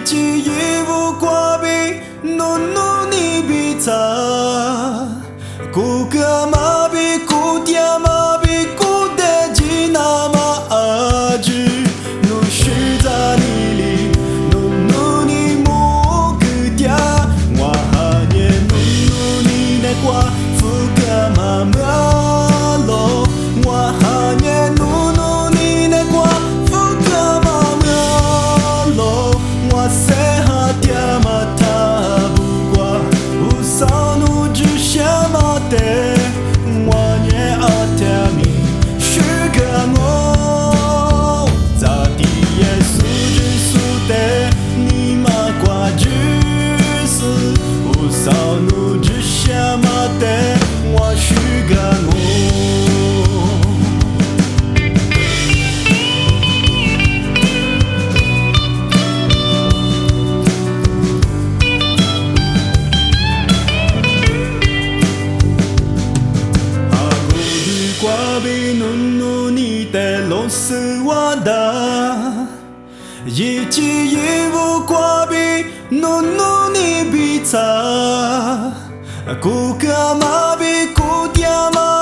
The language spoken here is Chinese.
起一无挂比，努努你比差，古个马比古爹马比古爹吉那马阿吉，努是在你里，努努你木个爹，我哈耶努努你的瓜，福个马马罗，我哈耶努努你的瓜，福个马马罗，我塞哈爹马他不挂，无少努只下马的，我也阿爹米是个我，咋地耶稣只苏的，你马挂只是，无少努只下马的，我是个我。瓜比努努你的龙斯瓦达，一起一无瓜比努努你比差，古个马比古爹马。